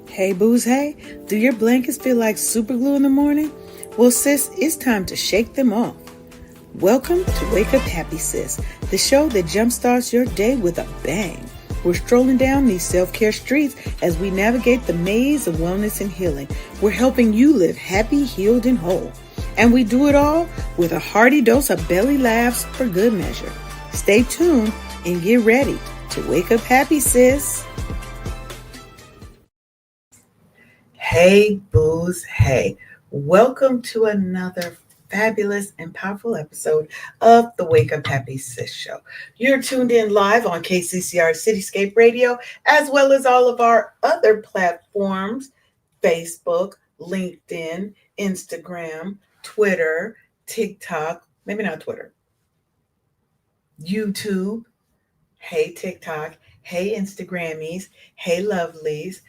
Hey booze, hey, do your blankets feel like super glue in the morning? Well sis, it's time to shake them off. Welcome to Wake Up Happy Sis, the show that jumpstarts your day with a bang. We're strolling down these self-care streets as we navigate the maze of wellness and healing. We're helping you live happy, healed, and whole. And we do it all with a hearty dose of belly laughs for good measure. Stay tuned and get ready to wake up happy, sis. Hey, booze, hey. Welcome to another fabulous and powerful episode of the Wake Up Happy Sis Show. You're tuned in live on KCCR Cityscape Radio, as well as all of our other platforms, Facebook, LinkedIn, Instagram, Twitter, TikTok, maybe not Twitter, YouTube, hey TikTok, hey Instagrammies, hey lovelies.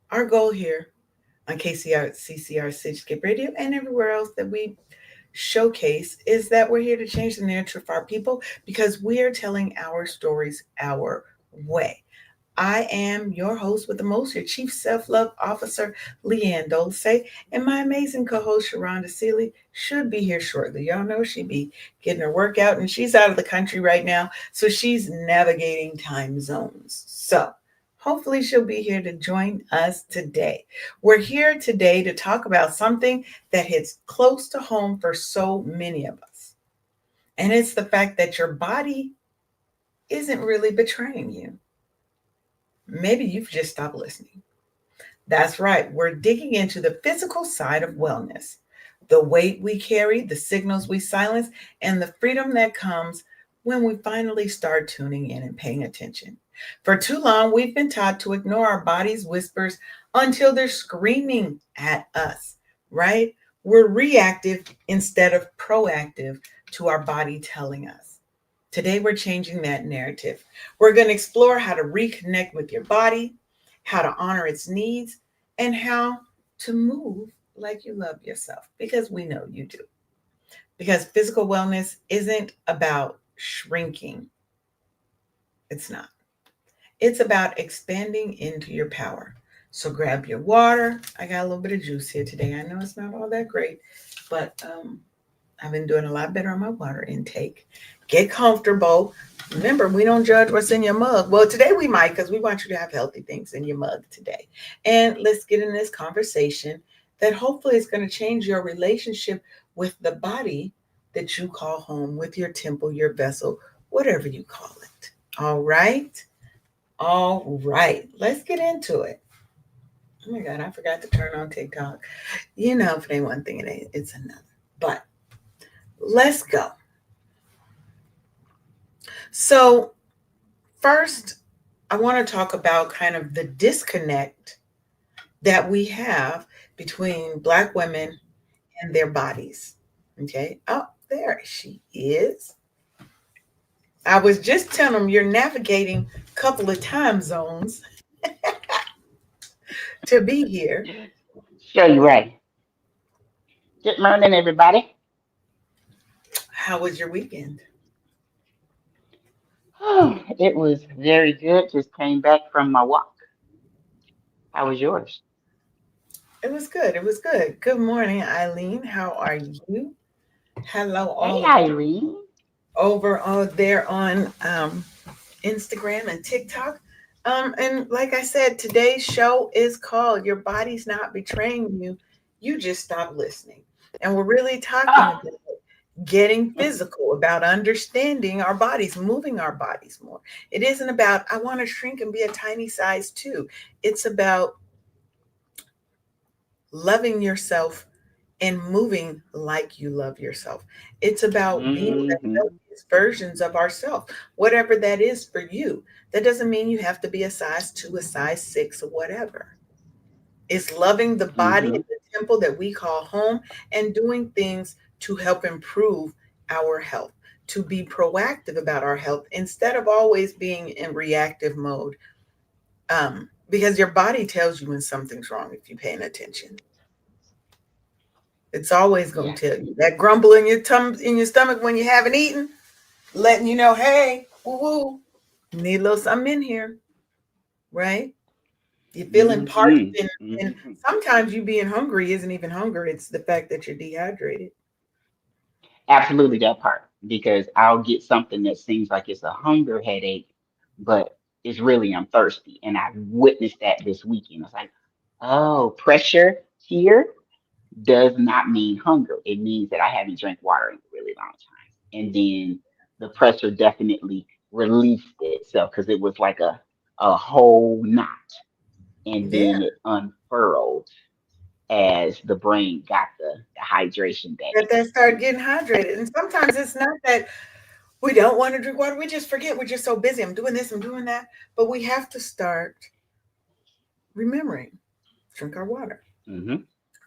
Our goal here on CCR Cityscape Radio and everywhere else that we showcase is that we're here to change the narrative for our people because we are telling our stories our way. I am your host with the most, your Chief Self-Love Officer, Leanne Dulce, and my amazing co-host, Sharonda Seeley, should be here shortly. Y'all know she'd be getting her workout, and she's out of the country right now, so she's navigating time zones. So hopefully she'll be here to join us today. We're here today to talk about something that hits close to home for so many of us, and it's the fact that your body isn't really betraying you. Maybe you've just stopped listening. That's right. We're digging into the physical side of wellness, the weight we carry, the signals we silence, and the freedom that comes when we finally start tuning in and paying attention. For too long, we've been taught to ignore our body's whispers until they're screaming at us, right? We're reactive instead of proactive to our body telling us. Today, we're changing that narrative. We're going to explore how to reconnect with your body, how to honor its needs, and how to move like you love yourself, because we know you do. Because physical wellness isn't about shrinking. It's not. It's about expanding into your power. So grab your water. I got a little bit of juice here today. I know it's not all that great, but I've been doing a lot better on my water intake. Get comfortable. Remember, we don't judge what's in your mug. Well, today we might, because we want you to have healthy things in your mug today. And let's get in this conversation that hopefully is going to change your relationship with the body that you call home, with your temple, your vessel, whatever you call it. All right? All right. Let's get into it. Oh my God, I forgot to turn on TikTok. You know, if it ain't one thing, it's another. But let's go. So first, I want to talk about kind of the disconnect that we have between Black women and their bodies. Okay. Oh, there she is. I was just telling them you're navigating a couple of time zones to be here. Sure, you're right. Good morning, everybody. How was your weekend? Oh, it was very good. Just came back from my walk. How was yours? It was good. It was good. Good morning, Eileen. How are you? Hello, Hey, all of you Irene. over there on Instagram and TikTok. And like I said, today's show is called Your Body's Not Betraying You. You just stop listening. And we're really talking Oh, about getting physical, about understanding our bodies, moving our bodies more. It isn't about, I want to shrink and be a tiny size too. It's about loving yourself and moving like you love yourself. It's about being the hmm healthiest versions of ourselves, whatever that is for you. That doesn't mean you have to be a size 2, a size 6, or whatever. It's loving the body hmm and the temple that we call home and doing things to help improve our health, to be proactive about our health instead of always being in reactive mode. Because your body tells you when something's wrong if you're paying attention. It's always going Yeah. to tell you that grumble in your in your stomach when you haven't eaten, letting you know, hey, woo woo, need a little something in here, right? You feeling parched, Mm-hmm. and Mm-hmm. sometimes you being hungry isn't even hunger. It's the fact that you're dehydrated. Absolutely that part. Because I'll get something that seems like it's a hunger headache, but it's really I'm thirsty. And I witnessed that this weekend. It's like, oh, pressure here does not mean hunger. It means that I haven't drank water in a really long time. And then the pressure definitely released itself because it was like a whole knot. And Yeah. then it unfurled as the brain got the hydration that That it they needed. start getting hydrated. And sometimes it's not that we don't want to drink water. We just forget. We're just so busy. I'm doing this, I'm doing that. But we have to start remembering, drink our water. Mm-hmm.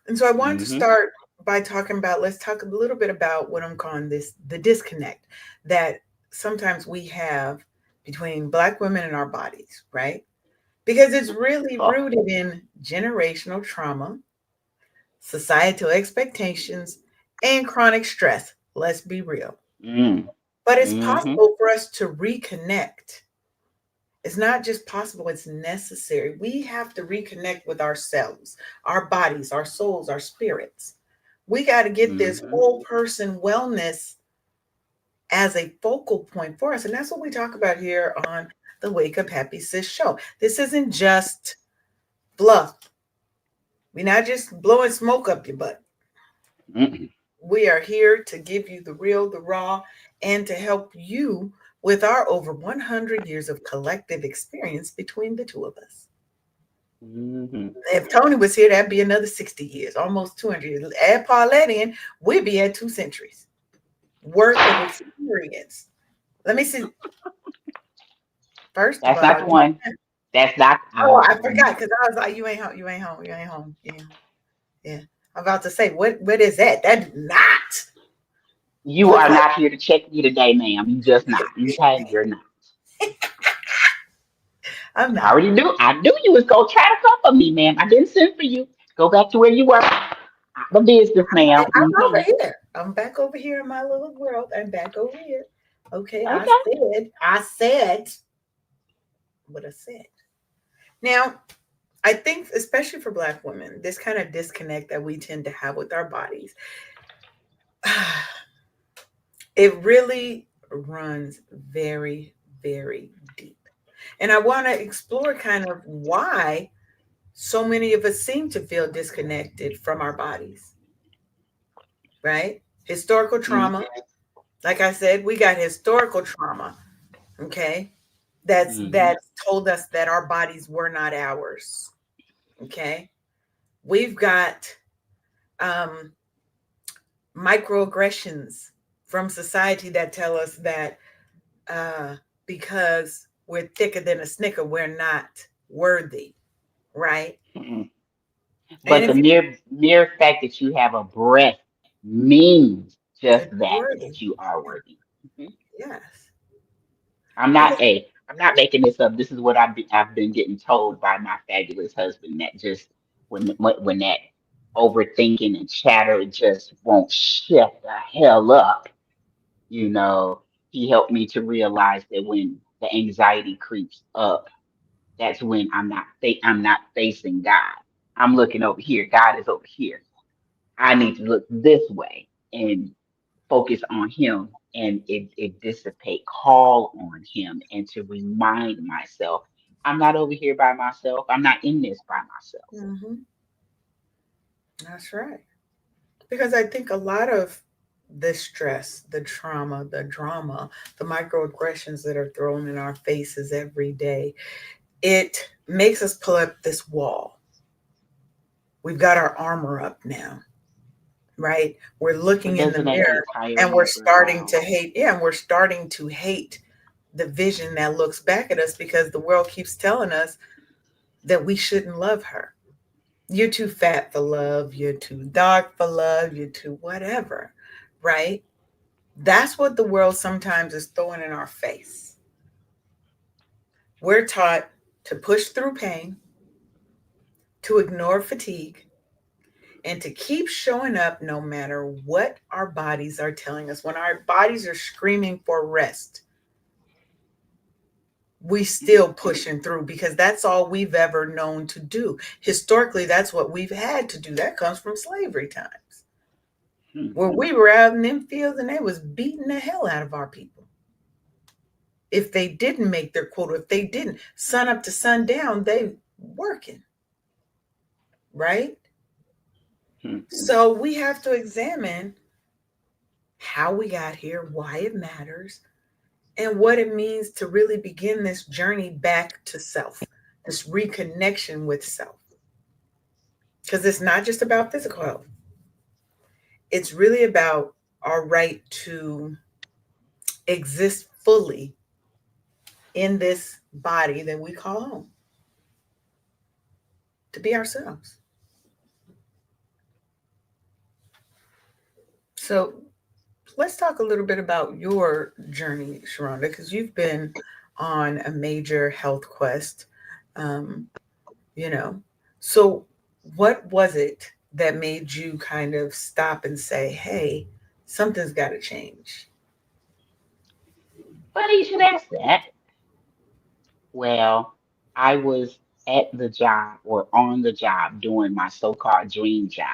And so I wanted to Mm-hmm. start by talking about, let's talk a little bit about what I'm calling this the disconnect that sometimes we have between Black women and our bodies, right? Because it's really Oh. rooted in generational trauma, societal expectations, and chronic stress. Let's be real. Mm. But it's Mm-hmm. possible for us to reconnect. It's not just possible, it's necessary. We have to reconnect with ourselves, our bodies, our souls, our spirits. We got to get this Mm-hmm. whole person wellness as a focal point for us. And that's what we talk about here on the Wake Up Happy Sis show. This isn't just fluff. We're not just blowing smoke up your butt. Mm-hmm. We are here to give you the real, the raw, and to help you with our over 100 years of collective experience between the two of us. Mm-hmm. If Tony was here, that'd be another 60 years, almost 200 years. Add Paulette in, we'd be at 2 centuries worth of experience. Let me see. First of That's all, not the one. That's not. oh, I forgot because I was like, you ain't home, you ain't home, you ain't home, you ain't home. Yeah. I'm about to say, what is that? That do not You look are like not here to check me today, ma'am. You just not. Okay, you're not. I'm I not. already knew. I knew you was gonna try to come for me, ma'am. I didn't send for you. Go back to where you were. The business, ma'am. I'm over Mm-hmm. here. I'm back over here in my little world. I'm back over here. Okay, Okay. I said what I said. Now, I think, especially for Black women, this kind of disconnect that we tend to have with our bodies, it really runs very, very deep. And I want to explore kind of why so many of us seem to feel disconnected from our bodies, right? Historical trauma. Like I said, we got historical trauma, okay? Mm-hmm. That's told us that our bodies were not ours, okay? We've got um microaggressions from society that tell us that uh, because we're thicker than a snicker, we're not worthy, right? Mm-hmm. And But if the mere fact that you have a breath means just you're that worthy, you are worthy. Mhm. yes, because I'm not making this up. This is what I've been getting told by my fabulous husband that just when that overthinking and chatter just won't shut the hell up, you know, he helped me to realize that when the anxiety creeps up, that's when I'm not facing God. I'm looking over here. God is over here. I need to look this way and focus on him and it dissipate, call on him and to remind myself, I'm not over here by myself. I'm not in this by myself. mhm, that's right. Because I think a lot of the stress, the trauma, the drama, the microaggressions that are thrown in our faces every day, it makes us pull up this wall. We've got our armor up now, right? We're looking But in the doesn't that mirror get tiring and we're after a starting to while? hate, yeah, and we're starting to hate the vision that looks back at us because the world keeps telling us that we shouldn't love her. You're too fat for love, you're too dark for love, you're too whatever, right? That's what the world sometimes is throwing in our face. We're taught to push through pain, to ignore fatigue, and to keep showing up no matter what our bodies are telling us. When our bodies are screaming for rest, we still pushing through because that's all we've ever known to do. Historically, that's what we've had to do. That comes from slavery times, Hmm. where we were out in them fields and they was beating the hell out of our people. If they didn't make their quota, if they didn't, sun up to sundown, they working, right? Hmm. So we have to examine how we got here, why it matters, and what it means to really begin this journey back to self, this reconnection with self. Because it's not just about physical health, it's really about our right to exist fully in this body that we call home, to be ourselves. So let's talk a little bit about your journey, Sharonda, because you've been on a major health quest. Um, you know, so what was it that made you kind of stop and say, hey, something's got to change? Funny you should ask that. Well, I was at the job or on the job doing my so-called dream job.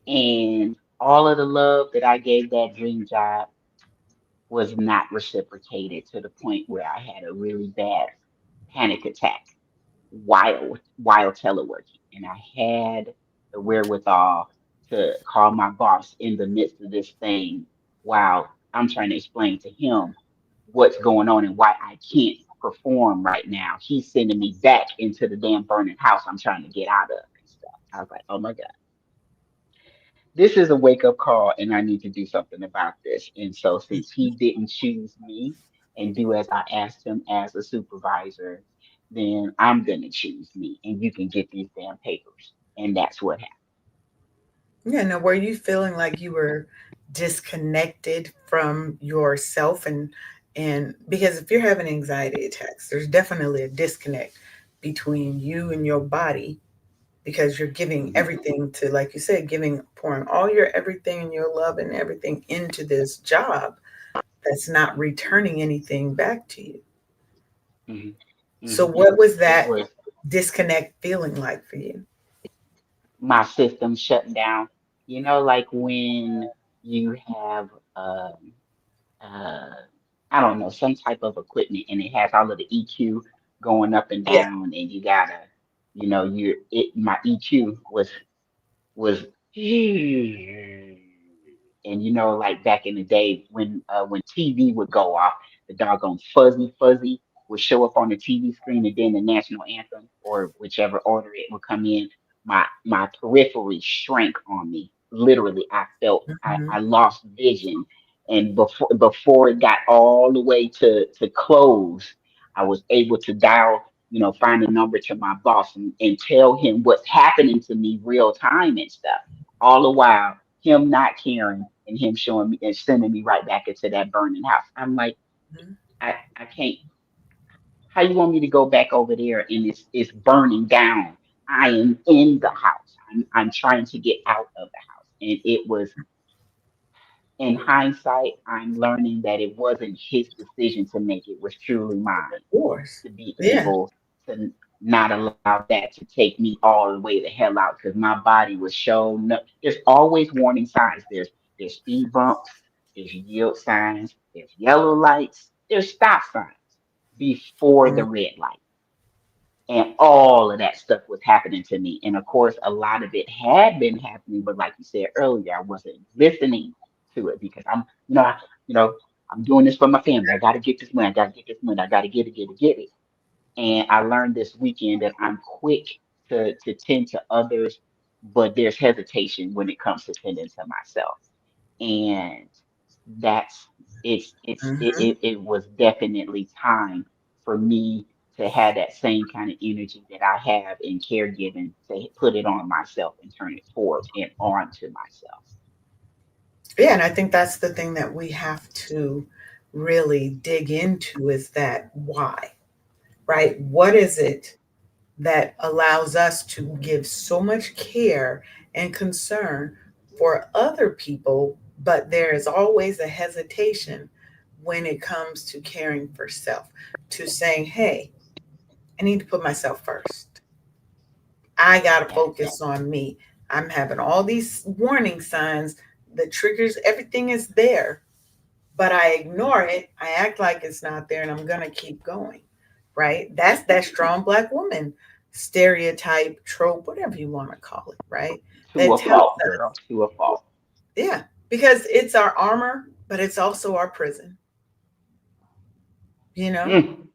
And all of the love that I gave that dream job was not reciprocated to the point where I had a really bad panic attack while teleworking. And I had the wherewithal to call my boss in the midst of this thing while I'm trying to explain to him what's going on and why I can't perform right now. He's sending me back into the damn burning house I'm trying to get out of and stuff. I was like, oh my God, this is a wake up call and I need to do something about this. And so since he didn't choose me and do as I asked him as a supervisor, then I'm gonna choose me and you can get these damn papers. And that's what happened. Yeah, no, were you feeling like you were disconnected from yourself and because if you're having anxiety attacks, there's definitely a disconnect between you and your body because you're giving Hmm. everything to, like you said, giving, pouring all your everything and your love and everything into this job that's not returning anything back to you. Hmm. So, Hmm. what was It that was disconnect feeling like for you? my system shutting down. You know, like when you have uh I don't know, some type of equipment and it has all of the EQ going up and Yeah. down and you gotta, my EQ was and like back in the day when TV would go off, the doggone fuzzy would show up on the TV screen and then the national anthem or whichever order it would come in, my periphery shrank on me. Literally, I felt Mhm. I lost vision. And before it got all the way to close, I was able to dial, find a number to my boss and tell him what's happening to me real time and stuff. All the while, him not caring and him showing me and sending me right back into that burning house. I'm like, Mhm. I can't. How you want me to go back over there and it's burning down? I am in the house. I'm trying to get out of the house, and it was in hindsight. I'm learning that it wasn't his decision to make. It was truly mine Of course. to be Yeah. able to not allow that to take me all the way the hell out because my body was shown. There's always warning signs. There's speed bumps. There's yield signs. There's yellow lights. There's stop signs before Mhm. the red light. And all of that stuff was happening to me. And of course, a lot of it had been happening, but like you said earlier, I wasn't listening to it because you know, I'm doing this for my family. I got to get this money. I got to get this money. I got to get it. And I learned this weekend that I'm quick to tend to others, but there's hesitation when it comes to tending to myself. And that's Mhm. it was definitely time for me to have that same kind of energy that I have in caregiving to put it on myself and turn it towards and on to myself. Yeah, and I think that's the thing that we have to really dig into is that why, right? What is it that allows us to give so much care and concern for other people, but there is always a hesitation when it comes to caring for self, to saying, hey, I need to put myself first. I got to Yes. focus on me. I'm having all these warning signs, the triggers, everything is there, but I ignore it. I act like it's not there and I'm going to keep going. Right? That's that strong black woman stereotype, trope, whatever you want to call it. Right? To That a tells fault, us, girl. To a fault. yeah, because it's our armor, but it's also our prison. You know, Mm.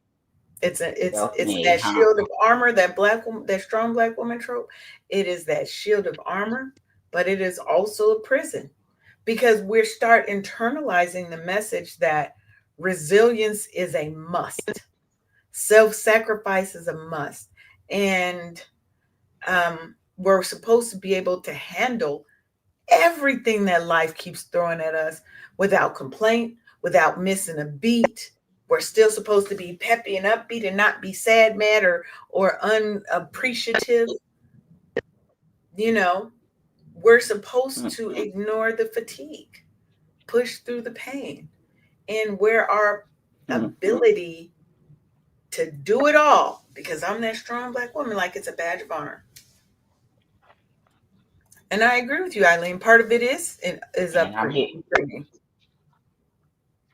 it's Self-made, that huh? shield of armor, that black woman, that strong black woman trope. It is that shield of armor, but it is also a prison because we start internalizing the message that resilience is a must, self-sacrifice is a must, and we're supposed to be able to handle everything that life keeps throwing at us without complaint, without missing a beat. We're still supposed to be peppy and upbeat and not be sad, mad, or unappreciative. You know, we're supposed to Mm-mm. ignore the fatigue, push through the pain, and where our Mm-mm. ability to do it all, because I'm that strong black woman, like it's a badge of honor. And I agree with you, Eileen. Part of it is And I'm here. upbringing.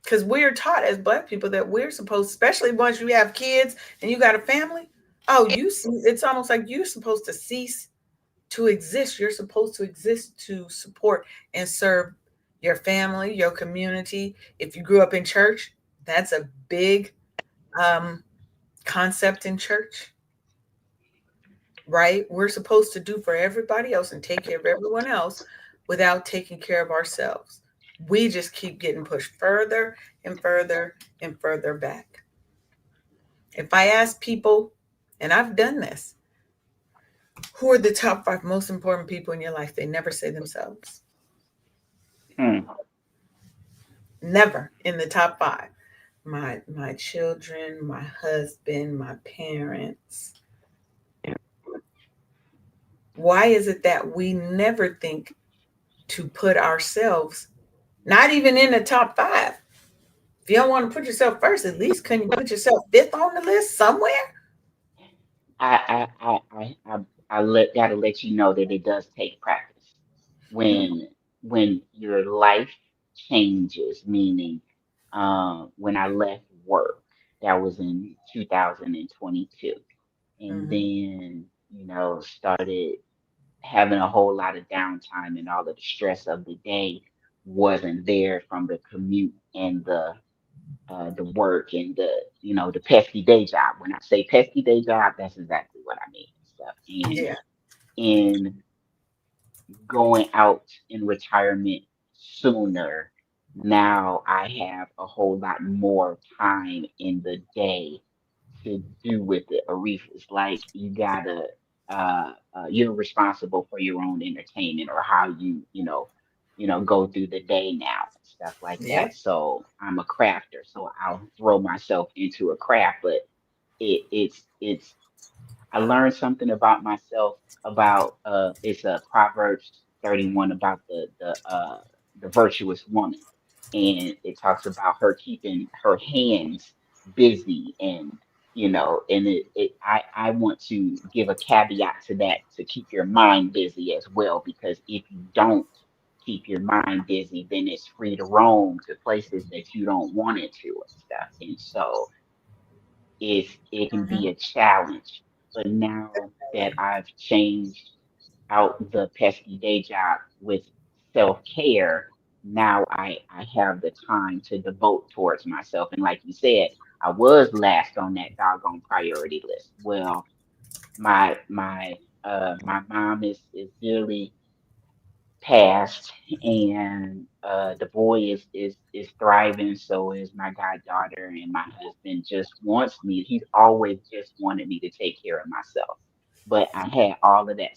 Because we're taught as black people that we're supposed, especially once you have kids and you got a family, oh, it's almost like you're supposed to cease to exist. You're supposed to exist to support and serve your family, your community. If you grew up in church, that's a big um, concept in church, right? We're supposed to do for everybody else and take care of everyone else without taking care of ourselves. We just keep getting pushed further and further and further back. If I ask people, and I've done this, who are the top five most important people in your life? They never say themselves. Mm. Never in the top five. My children, my husband, my parents. Why is it that we never think to put ourselves, not even in the top five? If you don't want to put yourself first, at least can you put yourself fifth on the list somewhere? Gotta let you know that it does take practice. When your life changes, meaning when I left work, that was in 2022, and Mm-hmm. then started having a whole lot of downtime, and all of the stress of the day wasn't there from the commute and the work and the pesky day job. When I say pesky day job, that's exactly what I mean and stuff. And Yeah. in going out in retirement sooner, now I have a whole lot more time in the day to do with it. Aretha's like you gotta you're responsible for your own entertainment or how you go through the day now and stuff like Yeah. that. So I'm a crafter, so I'll throw myself into a craft, but it's I learned something about myself about it's a Proverbs 31 about the virtuous woman, and it talks about her keeping her hands busy, and and I want to give a caveat to that, to keep your mind busy as well, because if you don't keep your mind busy, then it's free to roam to places that you don't want it to and stuff. And so it can Mm-hmm. be a challenge. But now that I've changed out the pesky day job with self-care, now I have the time to devote towards myself. And like you said, I was last on that doggone priority list. Well, my mom is dearly passed, and the boy is thriving, so is my goddaughter, and my husband just wants me, he's always just wanted me to take care of myself, but I had all of that.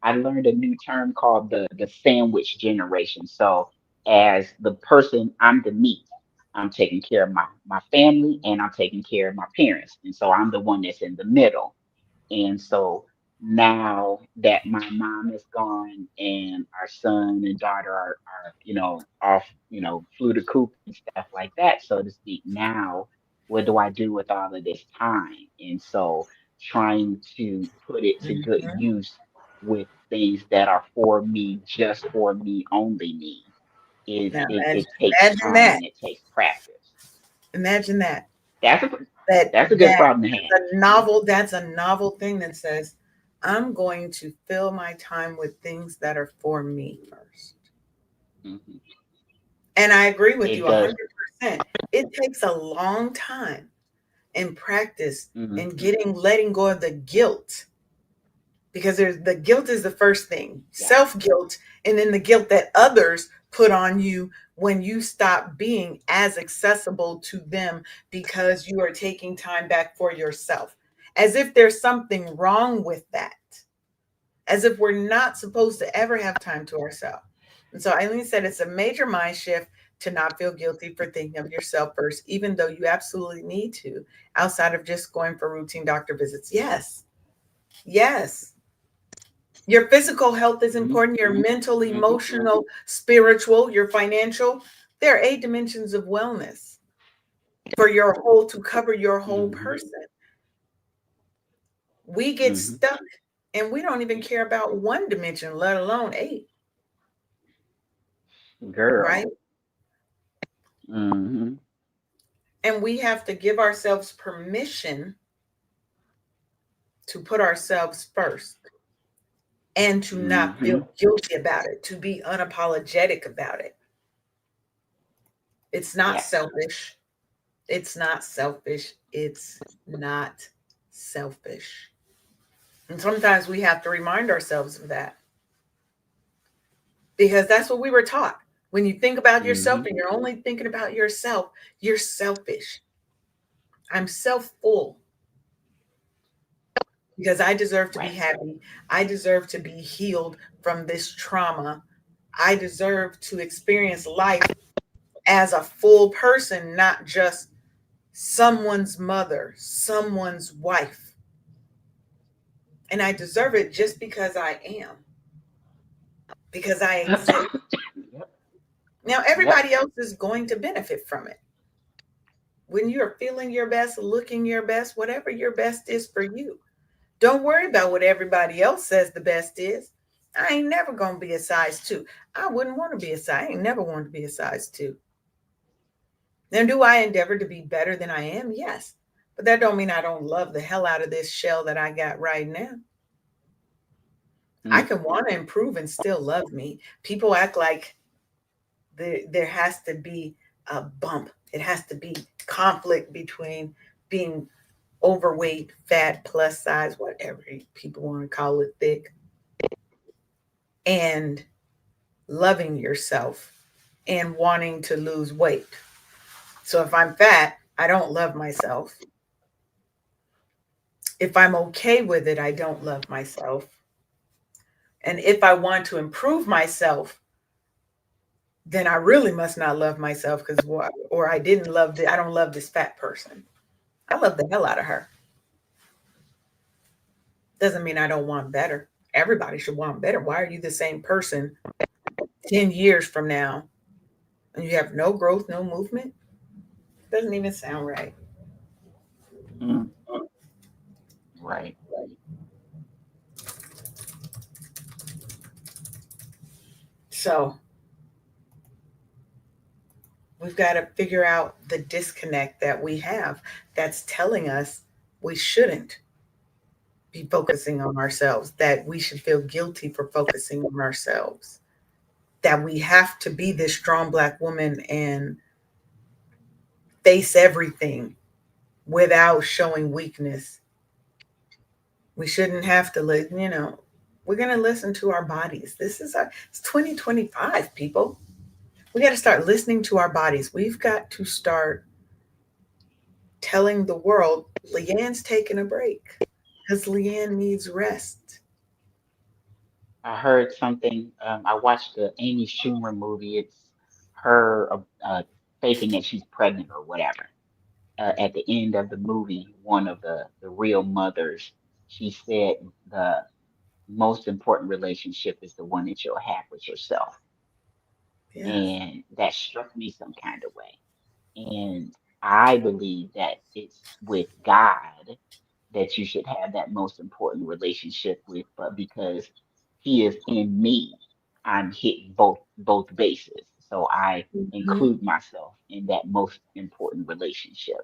I learned a new term called the sandwich generation. So as the person, I'm the meat, I'm taking care of my family, and I'm taking care of my parents, and so I'm the one that's in the middle. And so now that my mom is gone and our son and daughter are off, flew the coop and stuff like that, so to speak. Now, what do I do with all of this time? And so trying to put it to good Mhm. use with things that are for me, just for me, only me, is Now, it takes imagine time that. and it takes practice. Imagine that. That's a That that's a good that problem to have. the novel. That's a novel thing that says, "I'm going to fill my time with things that are for me first." Hmm. And I agree with It you a does. 100%. It takes a long time in practice in Hmm. letting go of the guilt, because there's the guilt is the first thing, Yeah. self guilt, and then the guilt that others put on you when you stop being as accessible to them because you are taking time back for yourself, as if there's something wrong with that, as if we're not supposed to ever have time to ourselves. And so Eileen said it's a major mind shift to not feel guilty for thinking of yourself first, even though you absolutely need to, outside of just going for routine doctor visits. Yes, yes. Your physical health is Hmm. important, your mental, Hmm. emotional, spiritual, your financial. There are 8 dimensions of wellness for your whole, to cover your whole Hmm. person. We get Hmm. stuck and we don't even care about one dimension, let alone 8, right? Girl. Hmm. And we have to give ourselves permission to put ourselves first and to not feel Hmm. guilty about it, to be unapologetic about it. It's not Yes. selfish. It's not selfish. It's not selfish. And sometimes we have to remind ourselves of that, because that's what we were taught. When you think about yourself Hmm. and you're only thinking about yourself, you're selfish. I'm self full because I deserve to be Right. happy. I deserve to be healed from this trauma. I deserve to experience life as a full person, not just someone's mother, someone's wife. And I deserve it just because I am, because I exist. Yep. Now, Yep. everybody else is going to benefit from it. When you're feeling your best, looking your best, whatever your best is for you, don't worry about what everybody else says the best is. I ain't never going to be a size 2. I wouldn't want to be a size. I ain't never want to be a size 2. Now, do I endeavor to be better than I am? Yes. But that don't mean I don't love the hell out of this shell that I got right now. I Mm. can want to improve and still love me. People act like there has to be a bump. It has to be conflict between being overweight, fat, plus size, whatever people want to call it, thick, and loving yourself and wanting to lose weight. So if I'm fat, I don't love myself. If I'm okay with it, I don't love myself. And if I want to improve myself, then I really must not love myself, because or I didn't love I don't love this fat person. I love the hell out of her. Doesn't mean I don't want better. Everybody should want better. Why are you the same person 10 years from now and you have no growth, no movement? Doesn't even sound right. Mm. Right. So we've got to figure out the disconnect that we have that's telling us we shouldn't be focusing on ourselves, that we should feel guilty for focusing on ourselves, that we have to be this strong Black woman and face everything without showing weakness. We shouldn't have to we're going to listen to our bodies. It's 2025, people. We got to start listening to our bodies. We've got to start telling the world Leanne's taking a break because Leanne needs rest. I heard something. I watched the Amy Schumer movie. It's her faking that she's pregnant or whatever. At the end of the movie, one of the real mothers. She said the most important relationship is the one that you'll have with yourself. Yes. And that struck me some kind of way. And I believe that it's with God that you should have that most important relationship with, but because He is in me, I'm hitting both bases. So I Mhm. include myself in that most important relationship.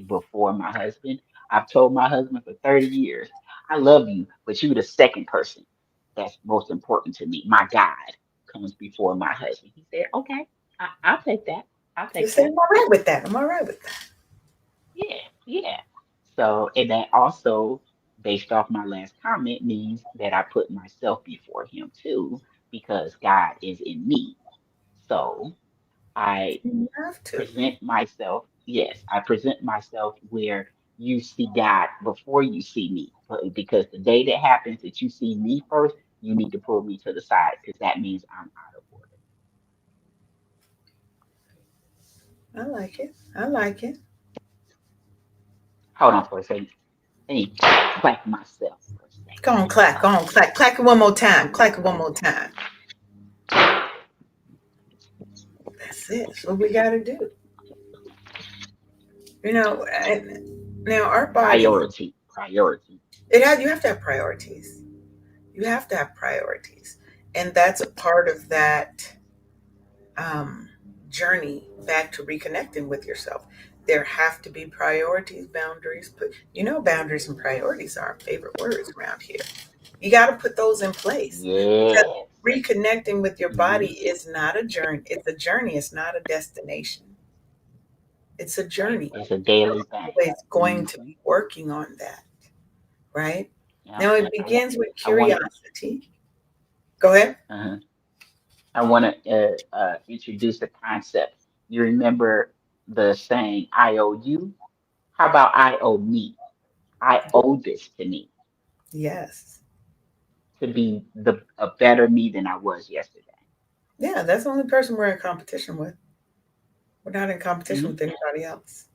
Before my husband, I've told my husband for 30 years, I love you, but you're the second person that's most important to me. My God comes before my husband. He said, okay, I'll take that. I'll You take say, that. I'm all right with that. I'm all right with that. Yeah, yeah. So, and that also, based off my last comment, means that I put myself before him too, because God is in me. So I You have to. present myself, yes, I present myself where you see God before you see me. But because the day that happens that you see me first, you need to pull me to the side because that means I'm out of order. I like it. I like it. Hold on for a second. Let me clap myself for a Go second. on, clack. Go on, clack. Clack it one more time. Clack it one more time. That's it. That's what we got to do. Now our body, Priority, priority. you have to have priorities. You have to have priorities. And that's a part of that um, journey back to reconnecting with yourself. There have to be priorities, boundaries. Boundaries and priorities are our favorite words around here. You got to put those in place because Yes. reconnecting with your body Hmm. is not a journey. It's a journey. It's not a destination. It's a Right. journey. It's a daily thing. Always going to Hmm. be working on that, right? Yeah. Now it And begins with I want curiosity. Go ahead. uh, I want to introduce the concept. You remember the saying, "I owe you." How about I owe me? I owe this to me Yes. to be a better me than I was yesterday. Yeah, that's the only person we're in competition with. We're not in competition Hmm. with anybody else.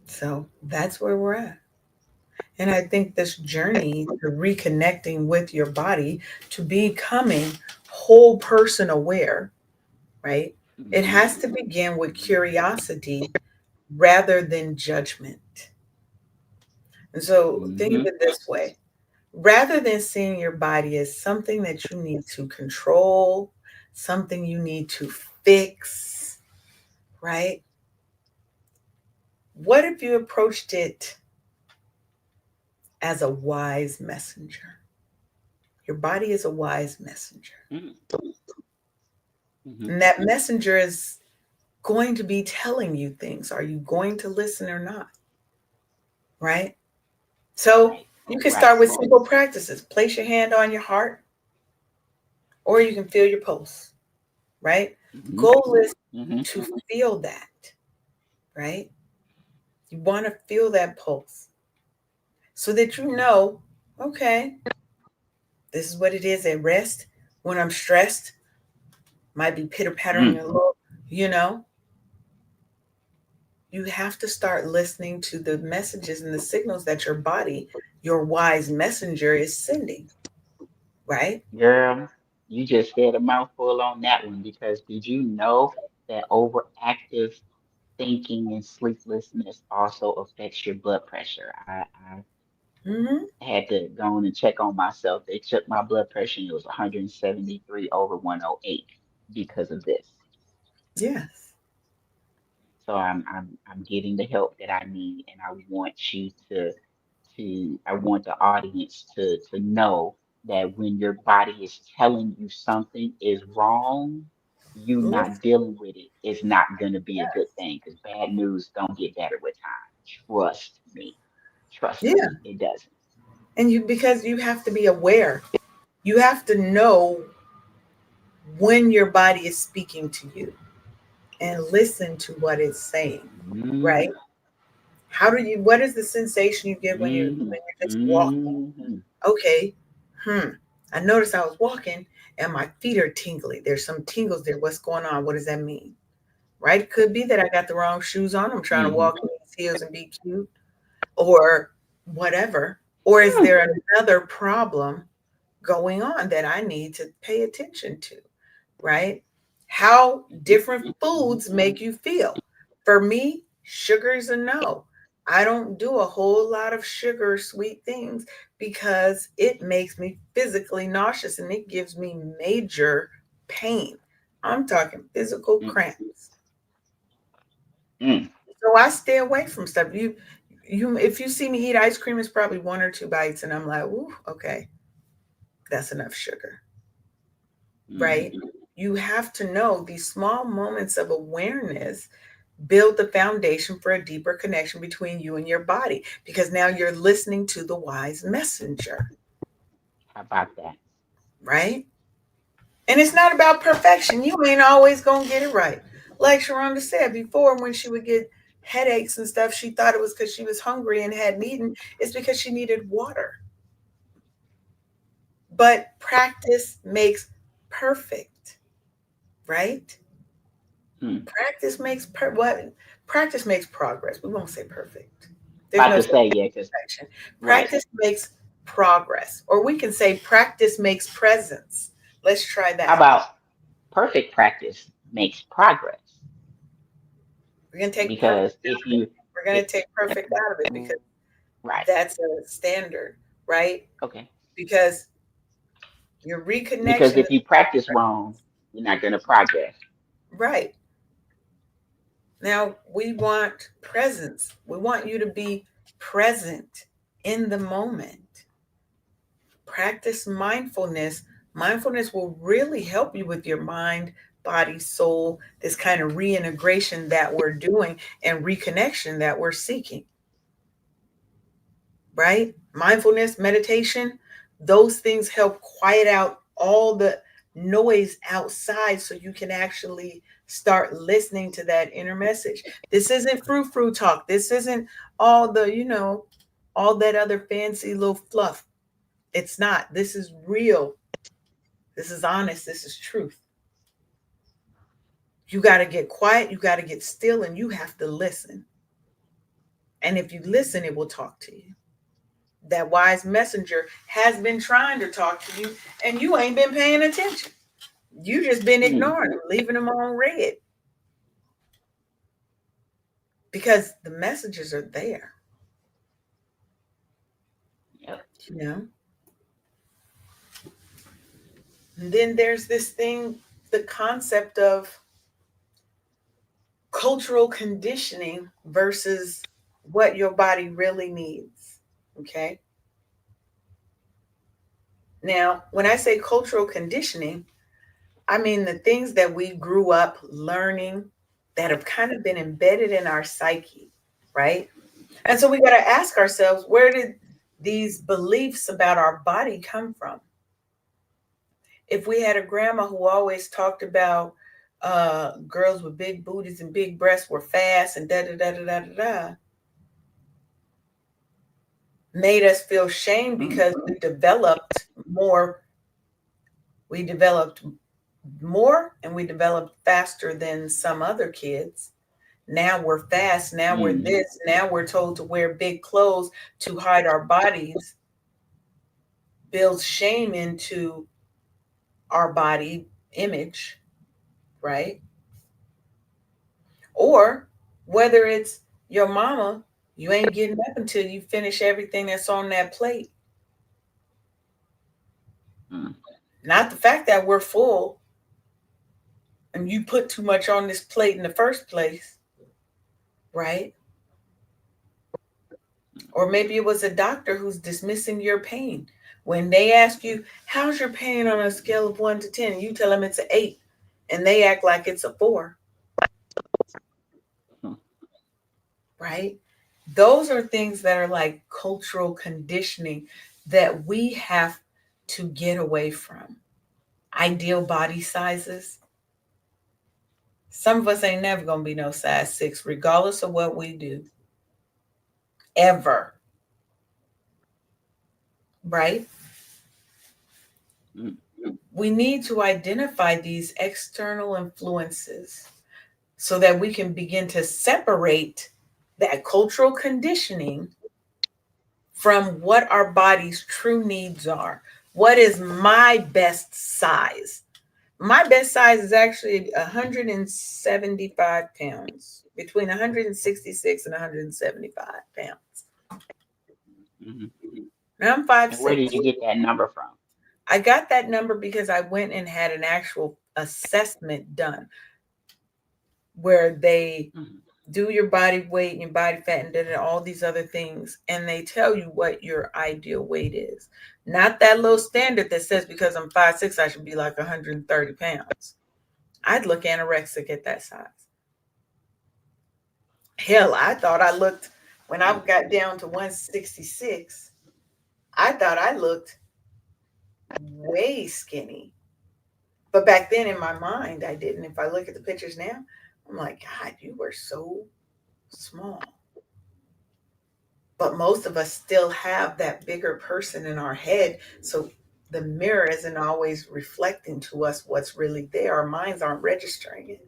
So that's where we're at. And I think this journey to reconnecting with your body, to becoming whole person aware, right? It Hmm. has to begin with curiosity rather than judgment. And so think of Hmm. it this way, rather than seeing your body as something that you need to control, something you need to fix, right? What if you approached it as a wise messenger? Your body is a wise messenger. Hmm. Hmm. And that messenger is going to be telling you things. Are you going to listen or not? Right? So Right. you can Right. start with simple practices. Place your hand on your heart, or you can feel your pulse, right? Hmm. Goal is Hmm. to feel that, right? You want to feel that pulse so that you know, okay, this is what it is at rest. When I'm stressed, might be pitter pattering a Mm. little, you know, you have to start listening to the messages and the signals that your body, your wise messenger, is sending, right? Girl, you just said a mouthful on that one because did you know that overactive thinking and sleeplessness also affects your blood pressure? I Mm-hmm. had to go on and check on myself. They took my blood pressure and it was 173 over 108 because of this. Yes. So I'm getting the help that I need, and I want you to I want the audience to know that when your body is telling you something is wrong, you not Listen, dealing with it is not gonna be a good thing because bad news don't get better with time. Trust me. Trust yeah. me, it doesn't. And because you have to be aware, you have to know when your body is speaking to you and listen to what it's saying, right? Hmm. What is the sensation you get when Hmm. you're just walking? Hmm. Okay, hmm. I noticed I was walking and my feet are tingly. There's some tingles there. What's going on? What does that mean? Right? It could be that I got the wrong shoes on. I'm trying to Hmm. walk in these heels and be cute. Or whatever? Or is Hmm. there another problem going on that I need to pay attention to? Right? How different foods make you feel. For me, sugar is a no. I don't do a whole lot of sugar sweet things because it makes me physically nauseous and it gives me major pain. I'm talking physical Mm, cramps. mm. So I stay away from stuff. You if you see me eat ice cream, it's probably one or two bites and I'm like, ooh, okay, that's enough sugar. Right? Mhm. You have to know these small moments of awareness build the foundation for a deeper connection between you and your body because now you're listening to the wise messenger, How about that? right? And it's not about perfection. You ain't always going to get it right. Like Sharonda said before, when she would get headaches and stuff, she thought it was because she was hungry and hadn't eaten. It's because she needed water. But practice makes perfect, right? Hmm. What practice makes progress. We won't say perfect. There's About no to such say, thing yeah, as because perfection. right. Practice makes progress, or we can say practice makes presence. Let's try How that. about perfect practice makes progress? We're gonna take perfect Because if out of it. you, We're gonna it, take perfect out of it because right, that's a standard, right? okay. Because your Because reconnection if is you practice wrong, you're not going to progress. right. Now we want presence. We want you to be present in the moment. Practice mindfulness. Mindfulness will really help you with your mind, body, soul, this kind of reintegration that we're doing and reconnection that we're seeking, right? Mindfulness, meditation, those things help quiet out all the noise outside so you can actually start listening to that inner message. This isn't frou-frou talk. This isn't all the, all that other fancy little fluff. It's not. This is real. This is honest. This is truth. You got to get quiet. You got to get still and you have to listen. And if you listen, it will talk to you. That wise messenger has been trying to talk to you and you ain't been paying attention. You just been Hmm. ignoring them, leaving them on red because the messages are there, Yep. you know? And then there's this thing, the concept of cultural conditioning versus what your body really needs. Okay. Now, when I say cultural conditioning, I mean the things that we grew up learning that have kind of been embedded in our psyche, right? And so we got to ask ourselves, where did these beliefs about our body come from? If we had a grandma who always talked about girls with big booties and big breasts were fast and da da da da da da da, made us feel shame Hmm. because more, we developed more and we developed faster than some other kids. Now we're fast. Now we're Hmm. this. Now we're told to wear big clothes to hide our bodies, builds shame into our body image, right? Or whether it's your mama, you ain't getting up until you finish everything that's on that plate. Hmm. Not the fact that we're full and you put too much on this plate in the first place, right? Or maybe it was a doctor who's dismissing your pain. When they ask you, how's your pain on a scale of 1 to 10? You tell them it's an 8 and they act like it's a 4, Hmm. right? Those are things that are like cultural conditioning that we have to get away from. Ideal body sizes. Some of us ain't never going to be no size 6, regardless of what we do, ever, right? Hmm. We need to identify these external influences so that we can begin to separate that cultural conditioning from what our body's true needs are. What is my best size? My best size is actually 175 pounds, between 166 and 175 pounds. Hmm. Now I'm five And where did six. you get that number from? I got that number because I went and had an actual assessment done where they Hmm. do your body weight and your body fat and all these other things, and they tell you what your ideal weight is. Not that little standard that says because I'm 5'6", I should be like 130 pounds. I'd look anorexic at that size. Hell, I thought I looked, when I got down to 166, I thought I looked way skinny. But back then in my mind, I didn't. If I look at the pictures now, I'm like, God, you were so small. But most of us still have that bigger person in our head. So the mirror isn't always reflecting to us what's really there. Our minds aren't registering it.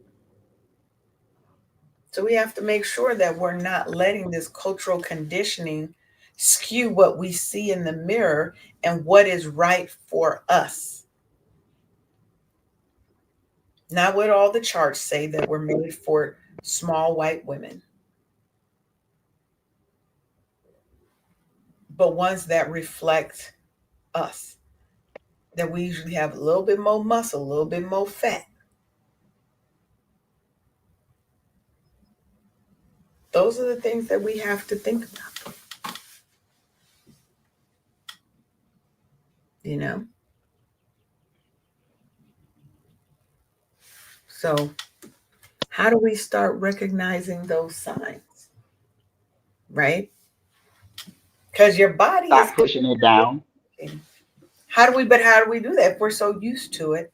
So we have to make sure that we're not letting this cultural conditioning skew what we see in the mirror and what is right for us. Not what all the charts say that we're made for small white women, but ones that reflect us. That we usually have a little bit more muscle, a little bit more fat. Those are the things that we have to think about, you know? So, how do we start recognizing those signs, right? Because your body is Stop pushing it down. communicating. How do we do that if we're so used to it?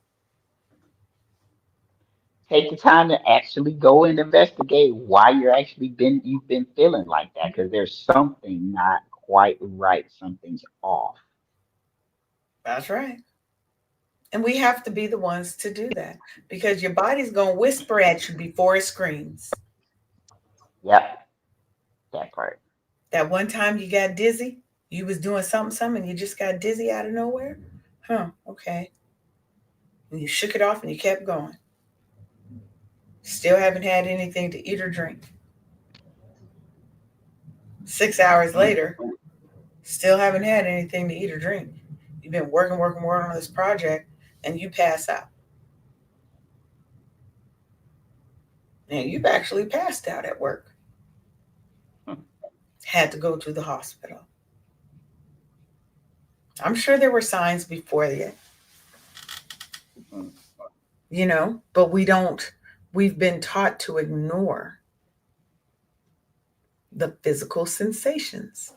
Take the time to actually go and investigate why you've been feeling like that, because there's something not quite right. Something's off. That's right. And we have to be the ones to do that because your body's going to whisper at you before it screams. Yep, that part. That one time you got dizzy, you was doing something, and you just got dizzy out of nowhere. Huh, okay. And you shook it off and you kept going. Still haven't had anything to eat or drink. 6 hours Mm. later, still haven't had anything to eat or drink. You've been working on this project, and you pass out. Now, you've actually passed out at work, Mm. had to go to the hospital. I'm sure there were signs before that, Mm. but we've been taught to ignore the physical sensations.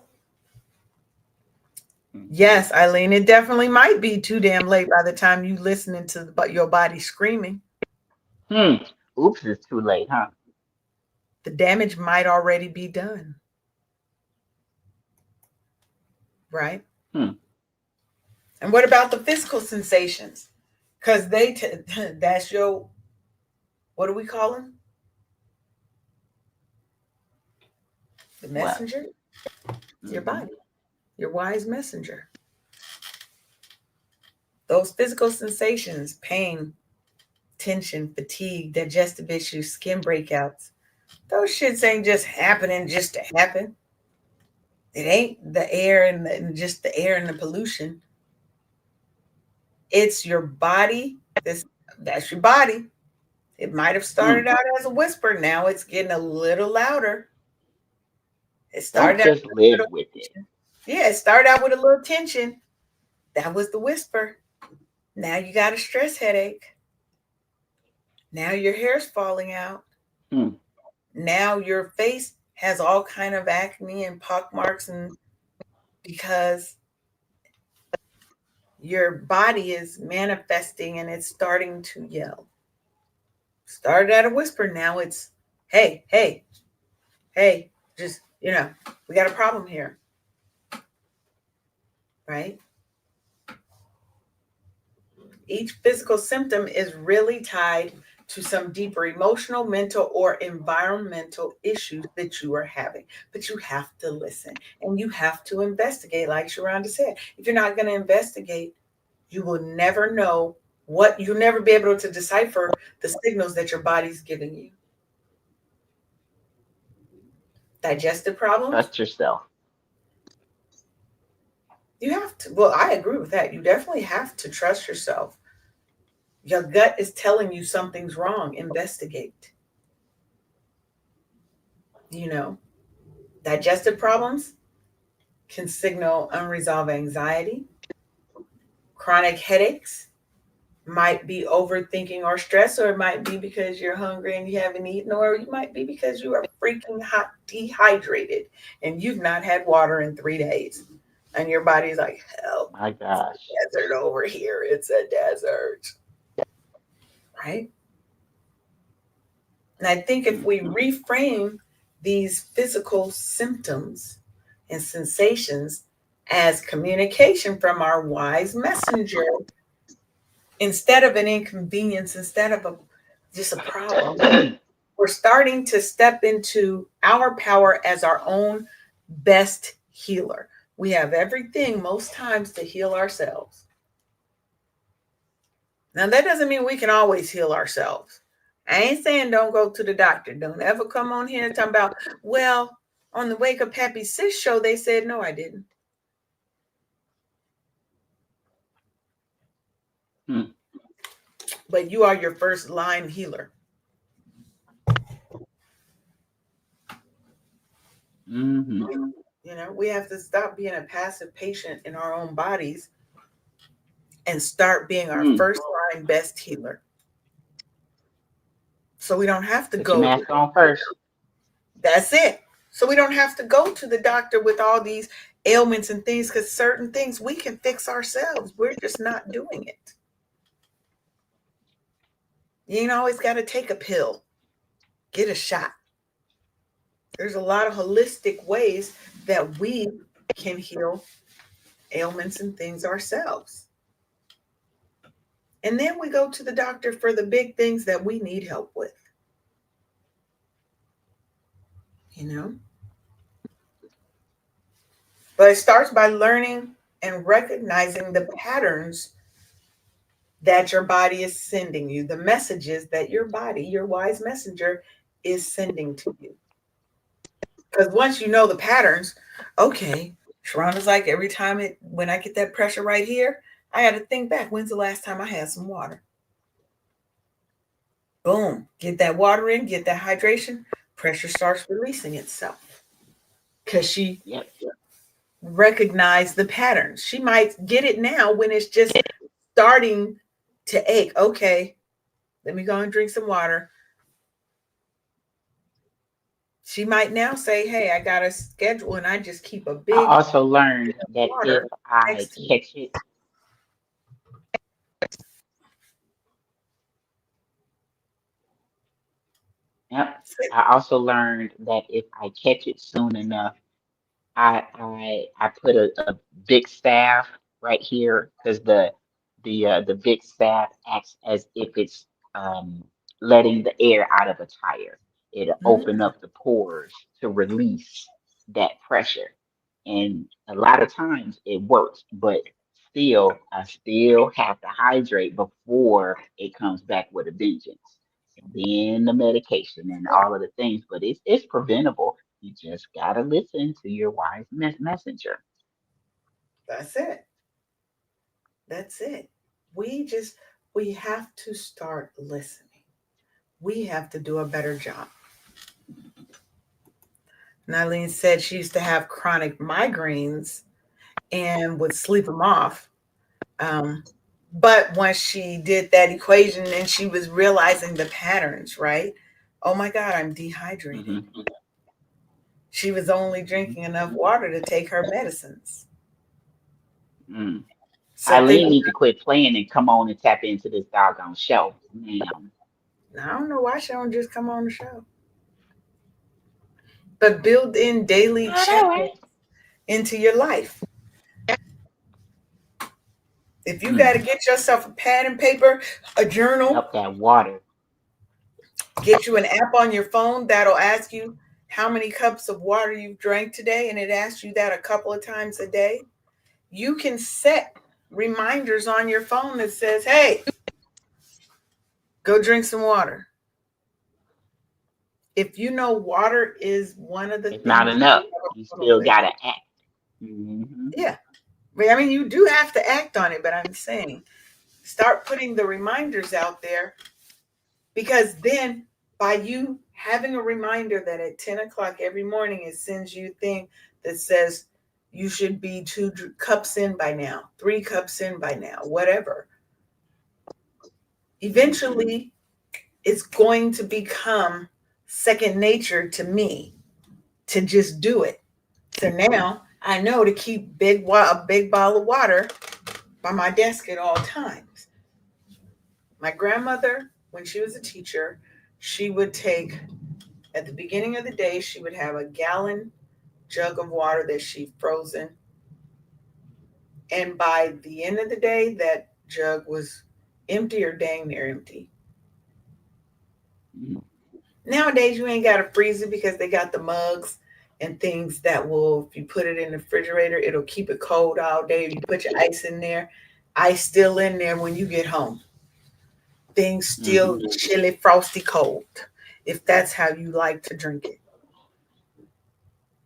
Mhm. Yes, Eileen, it definitely might be too damn late by the time you listening to your body screaming. Hmm. Oops, it's too late, huh? The damage might already be done, right? Hmm. And what about the physical sensations? Because that's your, what do we call them? The What? messenger, your Hmm. body, your wise messenger. Those physical sensations, pain, tension, fatigue, digestive issues, skin breakouts, those shits ain't just happening just to happen. It ain't the air and just the air and the pollution. It's your body. That's your body. It might have Hmm. started out as a whisper. Now it's getting a little louder. It Don't started out just with a live little with it. tension. Yeah, it started out with a little tension. That was the whisper. Now you got a stress headache. Now your hair's falling out. Hmm. Now your face has all kind of acne and pock marks, and because your body is manifesting and it's starting to yell. Started at a whisper, now it's hey, hey, hey, just we got a problem here, right? Each physical symptom is really tied to some deeper emotional, mental, or environmental issues that you are having. But you have to listen and you have to investigate, like Sharonda said. If you're not going to investigate, you will never know you'll never be able to decipher the signals that your body's giving you. Digestive problems, Trust yourself. you have to, well, I agree with that. You definitely have to trust yourself. Your gut is telling you something's wrong. Investigate. You know, digestive problems can signal unresolved anxiety. Chronic headaches might be overthinking or stress, or it might be because you're hungry and you haven't eaten, or you might be because you are freaking hot dehydrated and you've not had water in 3 days. And your body's like, help, My it's gosh. a desert over here. It's a desert, right? And I think if we Mhm. reframe these physical symptoms and sensations as communication from our wise messenger, instead of an inconvenience, instead of just a problem, we're starting to step into our power as our own best healer. We have everything most times to heal ourselves. Now, that doesn't mean we can always heal ourselves. I ain't saying don't go to the doctor. Don't ever come on here and talk about, well, on the Wake Up Happy Sis show, they said, no, I didn't. Hmm. But you are your first line healer. Mhm. You know, we have to stop being a passive patient in our own bodies and start being our Mm. first line best healer. So we don't have to Put your go. mask on first. That's it. So we don't have to go to the doctor with all these ailments and things, because certain things we can fix ourselves. We're just not doing it. You ain't always got to take a pill, get a shot. There's a lot of holistic ways that we can heal ailments and things ourselves. And then we go to the doctor for the big things that we need help with, you know? But it starts by learning and recognizing the patterns that your body is sending you, the messages that your body, your wise messenger, is sending to you. Because once you know the patterns, okay, Sharonda's like, every time when I get that pressure right here, I got to think back, when's the last time I had some water? Boom, get that water in, get that hydration, pressure starts releasing itself. Because she Yep. recognized the patterns. She might get it now when it's just starting to ache. Okay, let me go and drink some water. She might now say, hey, I got a schedule and I just keep a I big also learned that if water I next to me. catch it, yep. I also learned that if I catch it soon enough, I put a big staff right here because the big staff acts as if it's letting the air out of a tire. It'll open Mm, up the pores to release that pressure. And a lot of times it works, but still, I still have to hydrate before it comes back with a vengeance. And then the medication and all of the things, but it's preventable. You just gotta listen to your wise messenger. that's it. That's it. We just, we have to start listening. We have to do a better job. Nylene said she used to have chronic migraines and would sleep them off. Um, but once she did that equation and she was realizing the patterns, right? Oh my God, I'm dehydrated. Hmm. She was only drinking enough water to take her medicines. Mm. So think, Eileen need to quit playing and come on and tap into this doggone show, ma'am. I don't know why she don't just come on the show, but build in daily I know, check-ins right? into your life. If you got Mm. to get yourself a pad and paper, a journal, Yep, that water. Get you an app on your phone that'll ask you how many cups of water you've drank today, and it asks you that a couple of times a day. You can set reminders on your phone that says, hey, go drink some water. If you know water is one of the It's not things that enough. we have You a problem still with. gotta act. Hmm. Yeah. I mean, you do have to act on it, but I'm saying start putting the reminders out there, because then by you having a reminder that at 10 o'clock every morning it sends you a thing that says you should be 2 cups in by now, 3 cups in by now, whatever. Eventually, it's going to become second nature to me to just do it. So now I know to keep a big bottle of water by my desk at all times. My grandmother, when she was a teacher, she would take, at the beginning of the day, she would have a gallon jug of water that she'd frozen. And by the end of the day, that jug was empty or dang near empty. Hmm. Nowadays, you ain't got to freeze it because they got the mugs and things that will, if you put it in the refrigerator, it'll keep it cold all day. You put your ice in there, ice still in there when you get home. Things Hmm. still chilly, frosty cold, if that's how you like to drink it.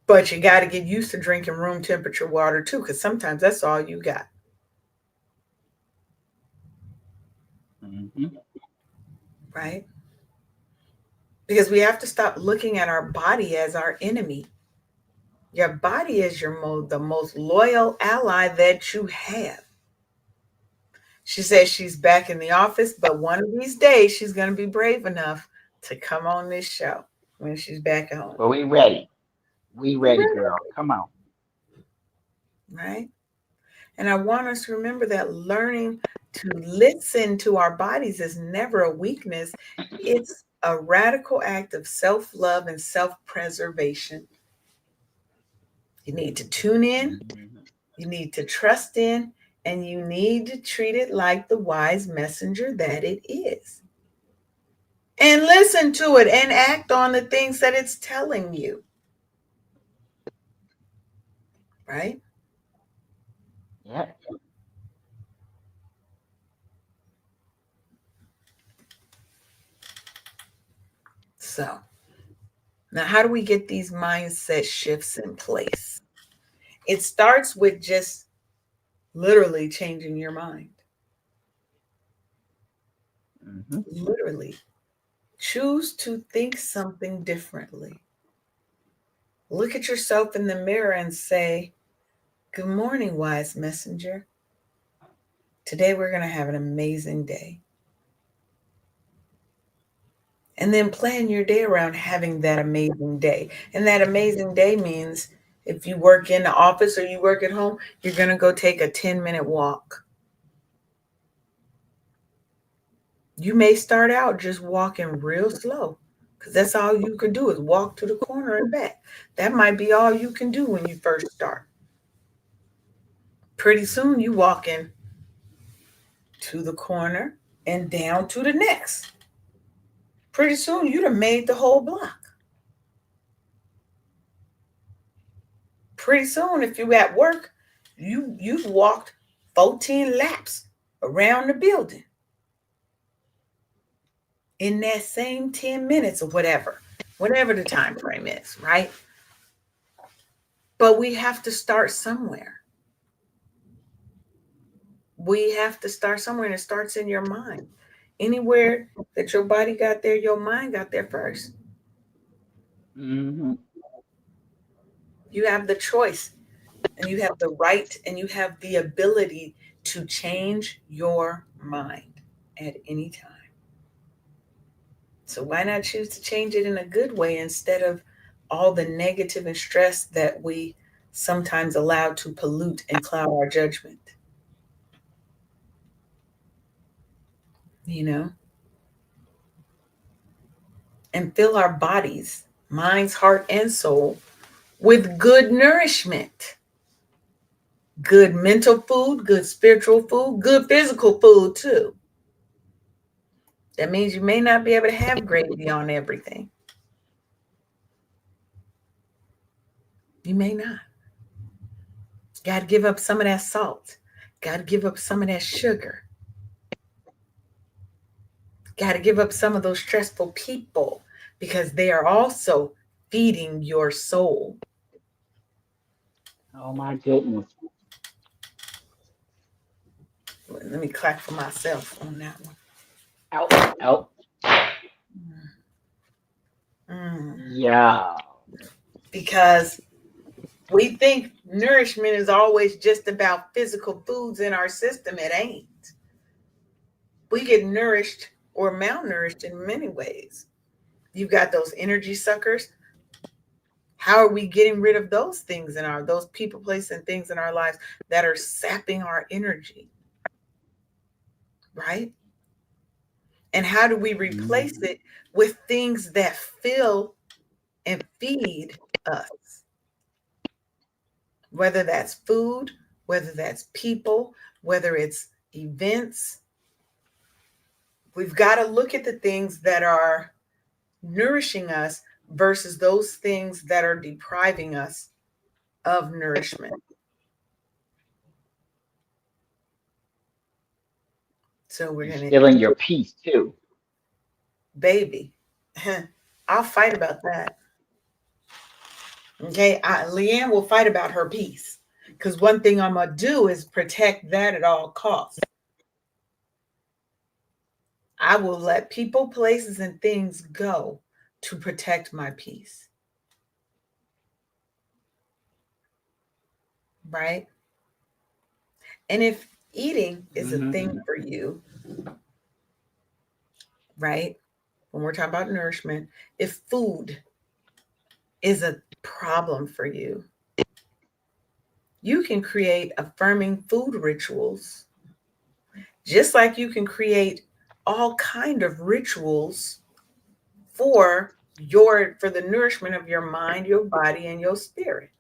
But you got to get used to drinking room temperature water too, because sometimes that's all you got, Hmm. right? Because we have to stop looking at our body as our enemy. Your body is the most loyal ally that you have. She says she's back in the office, but one of these days she's going to be brave enough to come on this show when she's back at home. But we ready. We We're ready, ready, girl. Come on. right? And I want us to remember that learning to listen to our bodies is never a weakness. It's a radical act of self-love and self-preservation. You need to tune in, Hmm. you need to trust in, and you need to treat it like the wise messenger that it is. And listen to it and act on the things that it's telling you, right? Yep. So, now how do we get these mindset shifts in place? It starts with just literally changing your mind. Hmm. Literally. Choose to think something differently. Look at yourself in the mirror and say, good morning, wise messenger. Today we're going to have an amazing day. And then plan your day around having that amazing day. And that amazing day means if you work in the office or you work at home, you're going to go take a 10-minute walk. You may start out just walking real slow because that's all you can do is walk to the corner and back. That might be all you can do when you first start. Pretty soon you walking to the corner and down to the next. Pretty soon you'd have made the whole block. Pretty soon, if you at work, you've walked 14 laps around the building in that same 10 minutes or whatever the time frame is, right? But we have to start somewhere. We have to start somewhere, and it starts in your mind. Anywhere that your body got there, your mind got there first. Hmm. You have the choice, and you have the right, and you have the ability to change your mind at any time. So why not choose to change it in a good way instead of all the negative and stress that we sometimes allow to pollute and cloud our judgment? You know, and fill our bodies, minds, heart, and soul with good nourishment, good mental food, good spiritual food, good physical food too. That means you may not be able to have gravy on everything. You may not. Got to give up some of that salt. Got to give up some of that sugar. Got to give up some of those stressful people because they are also feeding your soul. Oh my goodness. Let me clap for myself on that one. Out, out. Mm. Yeah. Because we think nourishment is always just about physical foods in our system. It ain't. We get nourished or malnourished in many ways. You've got those energy suckers. How are we getting rid of those things in our, those people, places, and things in our lives that are sapping our energy, right? And how do we replace Mhm. it with things that fill and feed us? Whether that's food, whether that's people, whether it's events, we've got to look at the things that are nourishing us versus those things that are depriving us of nourishment. So we're And going stealing to, your peace too. baby, I'll fight about that. Okay. Leanne will fight about her peace because one thing I'm going to do is protect that at all costs. I will let people, places, and things go to protect my peace. Right. And if eating is a Hmm. thing for you, right? When we're talking about nourishment, if food is a problem for you, you can create affirming food rituals, just like you can create all kind of rituals for for the nourishment of your mind, your body, and your spirit.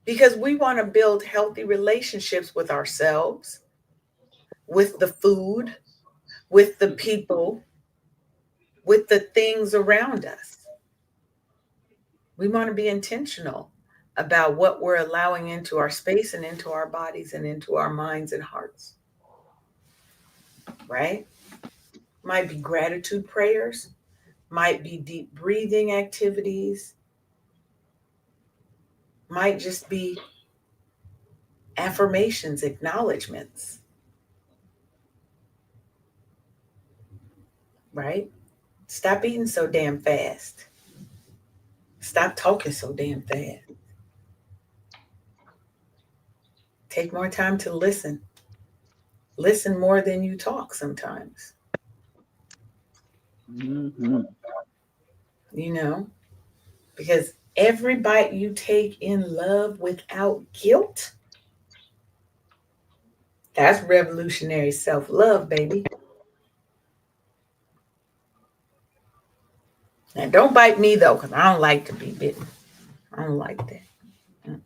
Because we want to build healthy relationships with ourselves, with the food, with the people, with the things around us. We want to be intentional about what we're allowing into our space and into our bodies and into our minds and hearts, right? Might be gratitude prayers, might be deep breathing activities, might just be affirmations, acknowledgments, right? Stop eating so damn fast. Stop talking so damn fast. Take more time to listen. Listen more than you talk sometimes, Hmm. you know, because every bite you take in love without guilt, that's revolutionary self love, baby. Now, don't bite me though, because I don't like to be bitten. I don't like that. Mm.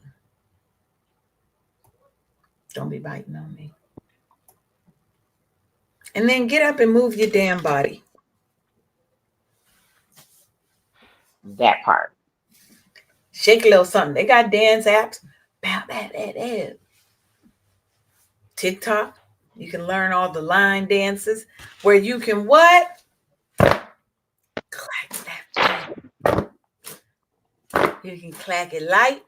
Don't be biting on me. And then get up and move your damn body. That part. Shake a little something. They got dance apps. Bow, bow, bow, bow. TikTok. You can learn all the line dances where you can what? Clack that. You can clack it light,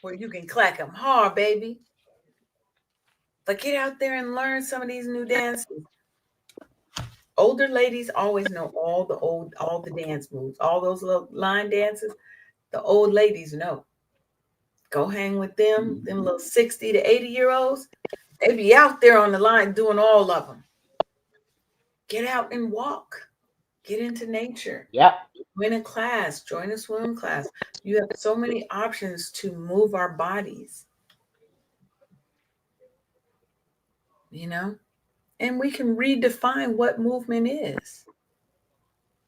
where you can clack them hard, baby. But get out there and learn some of these new dances. Older ladies always know all the dance moves, all those little line dances. The old ladies know. Go hang with them Hmm. little 60 to 80-year olds. They be out there on the line doing all of them. Get out and walk. Get into nature. Yep. Join a class. Join a swim class. You have so many options to move our bodies, you know? And we can redefine what movement is.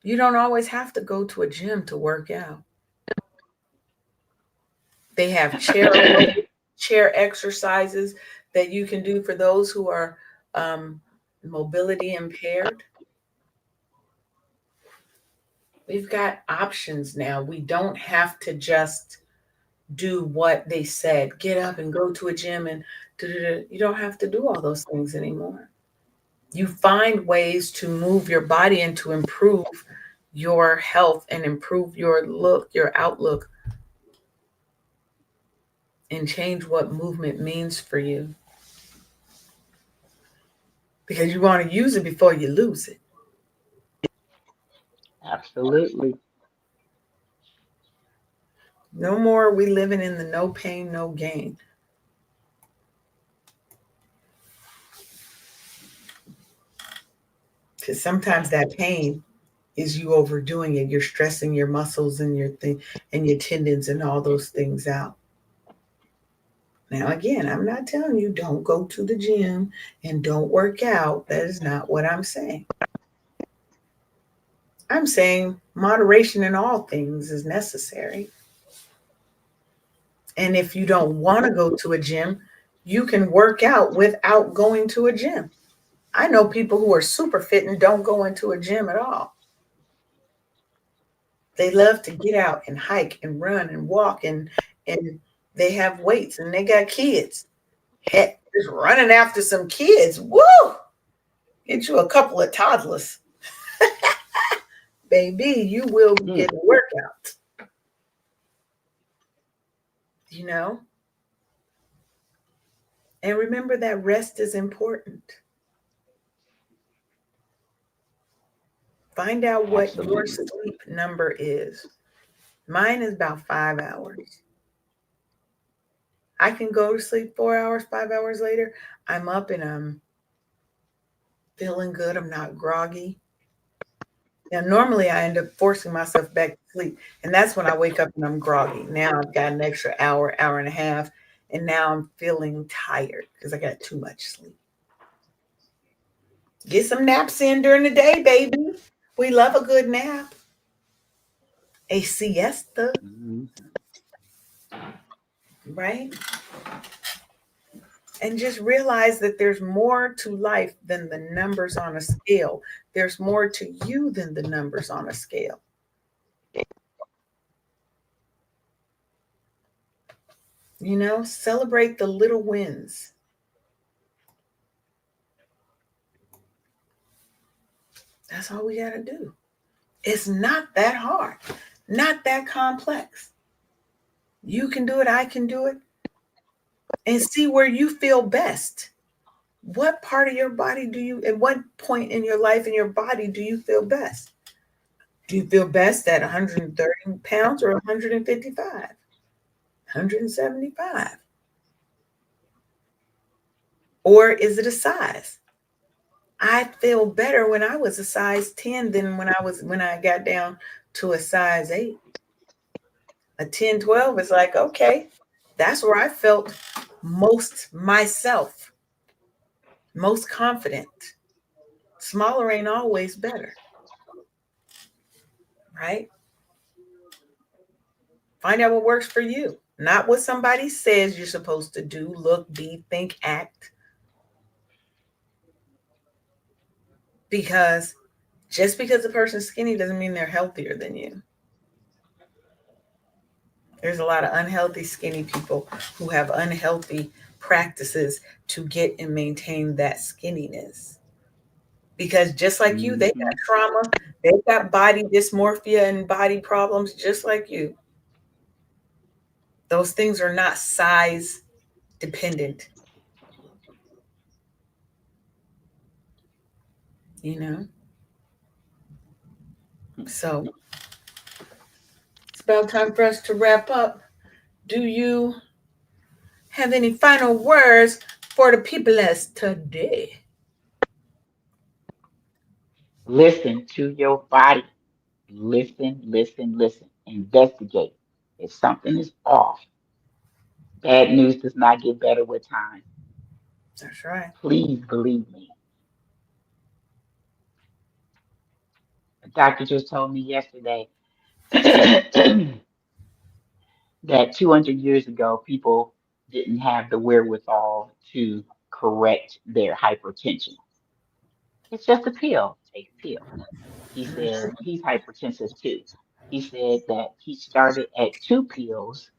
You don't always have to go to a gym to work out. They have chair exercises that you can do for those who are um, mobility impaired, we've got options now. We don't have to just do what they said. Get up and go to a gym and you don't have to do all those things anymore. You find ways to move your body and to improve your health and improve your look, your outlook, and change what movement means for you because you want to use it before you lose it. Absolutely. No more are we living in the no pain, no gain. Because sometimes that pain is you overdoing it. You're stressing your muscles and your thing and your tendons and all those things out. Now, again, I'm not telling you don't go to the gym and don't work out. That is not what I'm saying. I'm saying moderation in all things is necessary. And if you don't want to go to a gym, you can work out without going to a gym. I know people who are super fit and don't go into a gym at all. They love to get out and hike and run and walk and they have weights and they got kids. Heck, just running after some kids. Woo! Get you a couple of toddlers. Baby, you will Mm. get a workout. You know? And remember that rest is important. Find out what your Absolutely. sleep number is. Mine is about 5 hours. I can go to sleep 4 hours, 5 hours later. I'm up and I'm feeling good. I'm not groggy. Now, normally I end up forcing myself back to sleep. And that's when I wake up and I'm groggy. Now I've got an extra hour, hour and a half. And now I'm feeling tired because I got too much sleep. Get some naps in during the day, baby. We love a good nap, a siesta, Mhm. right? And just realize that there's more to life than the numbers on a scale. There's more to you than the numbers on a scale. You know, celebrate the little wins. That's all we got to do. It's not that hard, not that complex. You can do it, I can do it, and see where you feel best. What part of your body do you, at what point in your life and your body do you feel best? Do you feel best at 130 pounds or 155, 175? Or is it a size? I feel better when I was a size 10 than when I got down to a size 8. A 10, 12 is like, okay, that's where I felt most myself, most confident. Smaller ain't always better, right? Find out what works for you, not what somebody says you're supposed to do, look, be, think, act. Because just because a person's skinny doesn't mean they're healthier than you. There's a lot of unhealthy skinny people who have unhealthy practices to get and maintain that skinniness. Because just like you, they got Mhm. trauma, they got body dysmorphia and body problems just like you. Those things are not size dependent, you know? So it's about time for us to wrap up. Do you have any final words for the people as today? Listen to your body. Listen, listen, listen. Investigate. If something is off, bad news does not get better with time. That's right. Please believe me. A doctor just told me yesterday that 200 years ago, people didn't have the wherewithal to correct their hypertension. It's just a pill. Take a pill. He said he's hypertensive too. He said that he started at 2 pills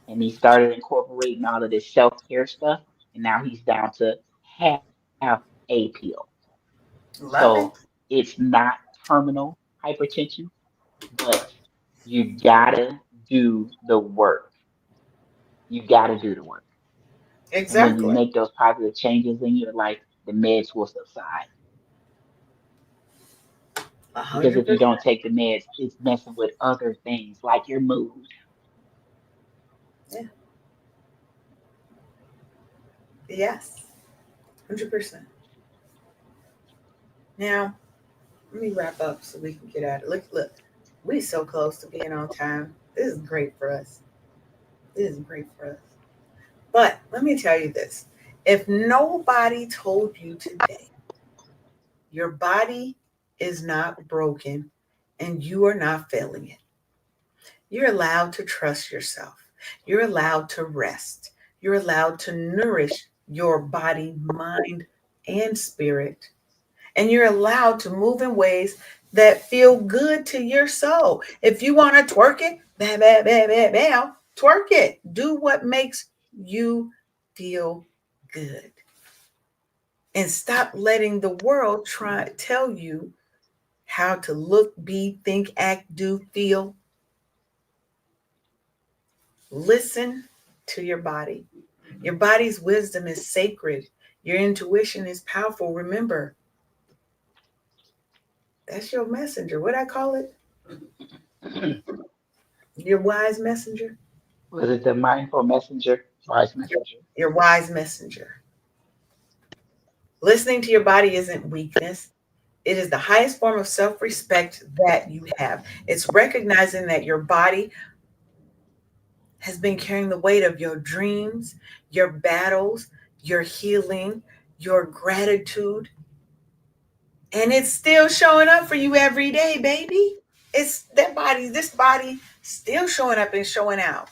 and he started incorporating all of this self care stuff, and now he's down to half a pill. Love So it. it's not terminal hypertension, but you gotta do the work. You gotta do the work. And when you Exactly. make those positive changes in your life, the meds will subside. A Because hundred if you percent. don't take the meds, it's messing with other things like your mood. Yeah. Yes. 100%. Now, let me wrap up so we can get out. Look, we so close to being on time. This is great for us. This is great for us. But let me tell you this. If nobody told you today, your body is not broken and you are not failing it. You're allowed to trust yourself. You're allowed to rest. You're allowed to nourish your body, mind, and spirit. And you're allowed to move in ways that feel good to your soul. If you want to twerk it, bam, bam, bam, bam, bam, twerk it. Do what makes you feel good. And stop letting the world try tell you how to look, be, think, act, do, feel. Listen to your body. Your body's wisdom is sacred. Your intuition is powerful. Remember, that's your messenger. What I call it? Your wise messenger. Was it the mindful messenger, wise Your, messenger? your wise messenger. Listening to your body isn't weakness. It is the highest form of self respect that you have. It's recognizing that your body has been carrying the weight of your dreams, your battles, your healing, your gratitude, and it's still showing up for you every day, baby. It's that body, this body still showing up and showing out.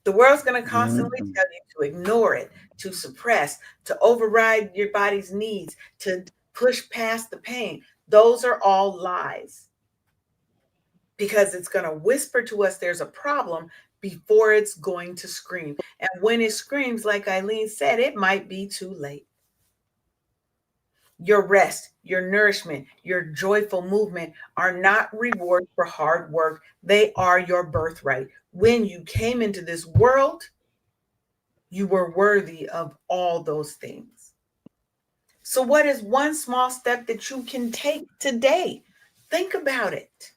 The world's going to constantly Hmm. tell you to ignore it, to suppress, to override your body's needs, to push past the pain. Those are all lies because it's going to whisper to us there's a problem before it's going to scream. And when it screams, like Eileen said, it might be too late. Your rest, your nourishment, your joyful movement are not rewards for hard work. They are your birthright. When you came into this world, you were worthy of all those things. So, what is one small step that you can take today? Think about it,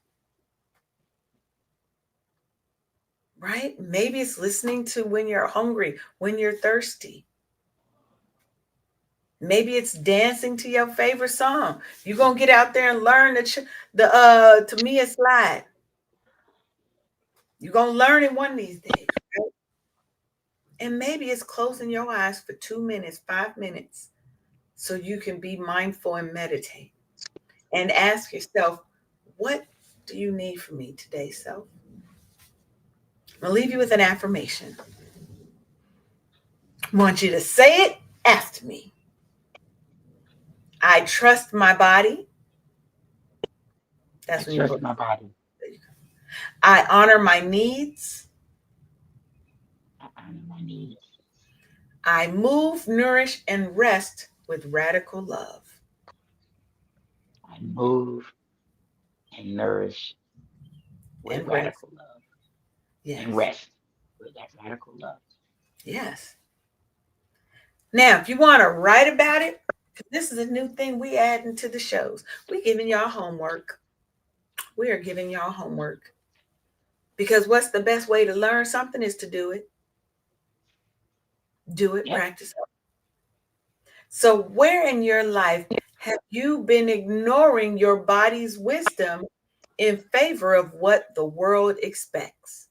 right? Maybe it's listening to when you're hungry, when you're thirsty. Maybe it's dancing to your favorite song. You're gonna get out there and learn the Tamia slide. You're gonna learn it one of these days, right? And maybe it's closing your eyes for 2 minutes, 5 minutes, so you can be mindful and meditate. And ask yourself, what do you need from me today, self? I'll leave you with an affirmation. I want you to say it after me. I trust my body. I That's when you trust put, my body. I honor my needs. I honor my needs. I move, nourish, and rest with radical love I move and nourish with and rest. radical love and Yes. rest with that radical love. Yes. Now, if you want to write about it, 'cause this is a new thing we add into the shows. We're giving y'all homework. We are giving y'all homework. Because what's the best way to learn something is to do it. Do it, Yep. practice it. So, where in your life have you been ignoring your body's wisdom in favor of what the world expects?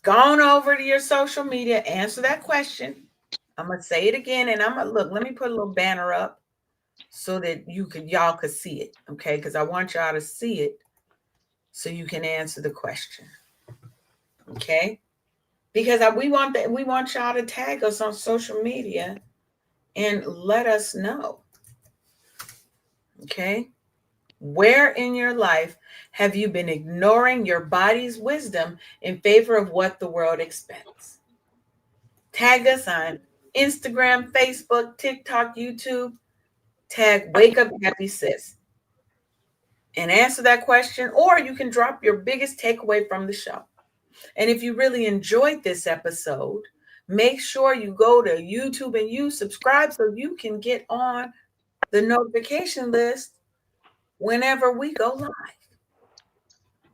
Go on over to your social media, answer that question. I'm gonna say it again, and I'm gonna look. Let me put a little banner up so that y'all could see it, okay? Because I want y'all to see it so you can answer the question, okay? Because we want y'all to tag us on social media and let us know. Okay? Where in your life have you been ignoring your body's wisdom in favor of what the world expects? Tag us on Instagram, Facebook, TikTok, YouTube. Tag Wake Up Happy Sis and answer that question, or you can drop your biggest takeaway from the show. And if you really enjoyed this episode, make sure you go to YouTube and you subscribe so you can get on the notification list whenever we go live.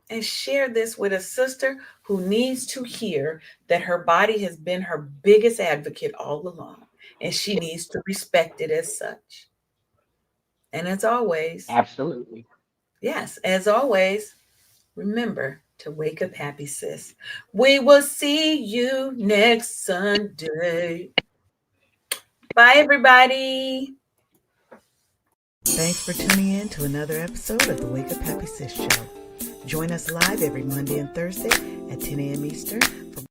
And share this with a sister who needs to hear that her body has been her biggest advocate all along, and she needs to respect it as such. And as always, Absolutely. yes, as always, remember to wake up happy, sis. We will see you next Sunday. Bye, everybody. Thanks for tuning in to another episode of the Wake Up Happy Sis Show. Join us live every Monday and Thursday at 10 a.m. Eastern for